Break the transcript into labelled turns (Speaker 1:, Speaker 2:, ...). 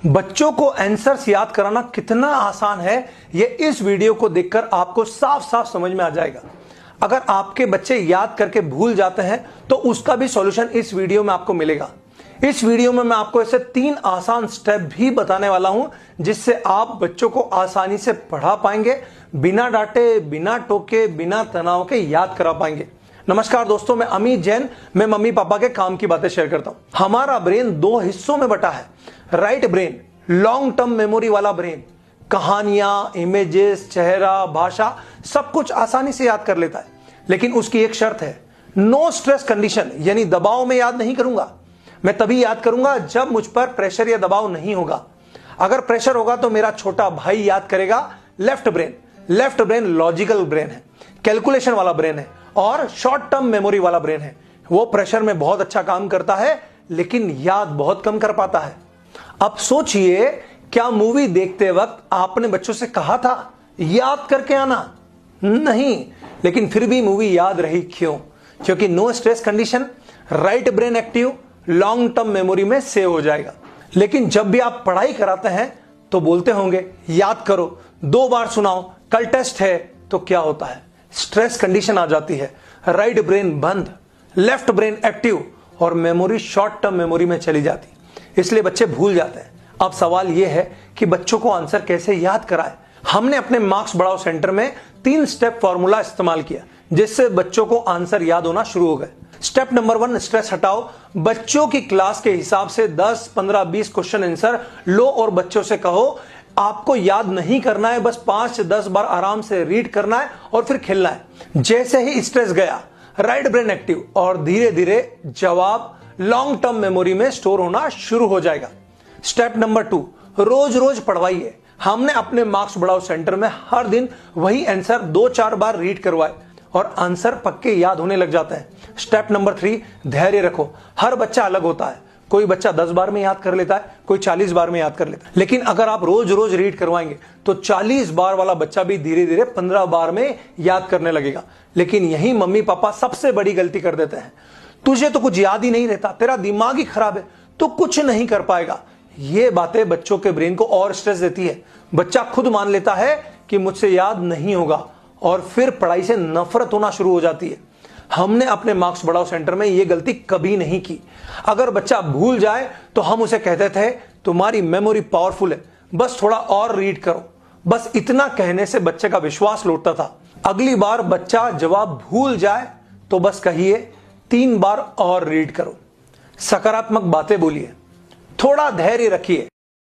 Speaker 1: बच्चों को आंसर्स याद कराना कितना आसान है, ये इस वीडियो को देखकर आपको साफ साफ समझ में आ जाएगा। अगर आपके बच्चे याद करके भूल जाते हैं तो उसका भी सॉल्यूशन इस वीडियो में आपको मिलेगा। इस वीडियो में मैं आपको ऐसे 3 आसान स्टेप भी बताने वाला हूं जिससे आप बच्चों को आसानी से पढ़ा पाएंगे, बिना डांटे, बिना टोके, बिना तनाव के याद करा पाएंगे। नमस्कार दोस्तों, मैं अमित जैन, मैं मम्मी पापा के काम की बातें शेयर करता हूं। हमारा ब्रेन 2 हिस्सों में बटा है। Right brain long term memory वाला ब्रेन, कहानियां, इमेजेस, चेहरा, भाषा सब कुछ आसानी से याद कर लेता है, लेकिन उसकी एक शर्त है, नो स्ट्रेस कंडीशन, यानी दबाव में याद नहीं करूंगा। मैं तभी याद करूंगा जब मुझ पर प्रेशर या दबाव नहीं होगा। अगर प्रेशर होगा तो मेरा छोटा भाई याद करेगा। लेफ्ट ब्रेन लॉजिकल ब्रेन है, कैलकुलेशन वाला ब्रेन है और शॉर्ट टर्म मेमोरी वाला ब्रेन है। वो प्रेशर में बहुत अच्छा काम करता है लेकिन याद बहुत कम कर पाता है। अब सोचिए, क्या मूवी देखते वक्त आपने बच्चों से कहा था याद करके आना? नहीं, लेकिन फिर भी मूवी याद रही। क्यों? क्योंकि no stress condition, right brain active, long term memory में सेव हो जाएगा। लेकिन जब भी आप पढ़ाई कराते हैं तो बोलते होंगे याद करो, 2 बार सुनाओ, कल टेस्ट है, तो क्या होता है? स्ट्रेस कंडीशन आ जाती है, राइट ब्रेन बंद, लेफ्ट ब्रेन एक्टिव और मेमोरी शॉर्ट टर्म मेमोरी में चली जाती, इसलिए बच्चे भूल जाते हैं। अब सवाल यह है कि बच्चों को आंसर कैसे याद कराएं। हमने अपने मार्क्स बढ़ाओ सेंटर में 3 स्टेप फॉर्मूला इस्तेमाल किया जिससे बच्चों को आंसर याद होना शुरू हो गए। स्टेप नंबर 1, स्ट्रेस हटाओ। बच्चों की क्लास के हिसाब से 10, 15, 20 क्वेश्चन आंसर लो और बच्चों से कहो आपको याद नहीं करना है, बस 5 से 10 बार आराम से रीड करना है और फिर खेलना है। जैसे ही स्ट्रेस गया, राइट ब्रेन एक्टिव और धीरे धीरे जवाब लॉन्ग टर्म मेमोरी में स्टोर होना शुरू हो जाएगा। स्टेप नंबर 2, रोज रोज पढ़वाइए। हमने अपने मार्क्स बढ़ाओ सेंटर में हर दिन वही आंसर 2-4 बार रीड करवाए और आंसर पक्के याद होने लग जाते हैं। स्टेप नंबर 3, धैर्य रखो। हर बच्चा अलग होता है, कोई बच्चा 10 बार में याद कर लेता है, कोई 40 बार में याद कर लेता है। लेकिन अगर आप रोज रोज रीड करवाएंगे तो 40 बार वाला बच्चा भी धीरे धीरे 15 बार में याद करने लगेगा। लेकिन यही मम्मी पापा सबसे बड़ी गलती कर देते हैं। तुझे तो कुछ याद ही नहीं रहता, तेरा दिमाग ही खराब है, तो कुछ नहीं कर पाएगा। ये बातें बच्चों के ब्रेन को और स्ट्रेस देती है। बच्चा खुद मान लेता है कि मुझसे याद नहीं होगा और फिर पढ़ाई से नफरत होना शुरू हो जाती है। हमने अपने मार्क्स बढ़ाओ सेंटर में यह गलती कभी नहीं की। अगर बच्चा भूल जाए तो हम उसे कहते थे तुम्हारी मेमोरी पावरफुल है, बस थोड़ा और रीड करो। बस इतना कहने से बच्चे का विश्वास लौटता था। अगली बार बच्चा जवाब भूल जाए तो बस कहिए 3 बार और रीड करो। सकारात्मक बातें बोलिए, थोड़ा धैर्य रखिए।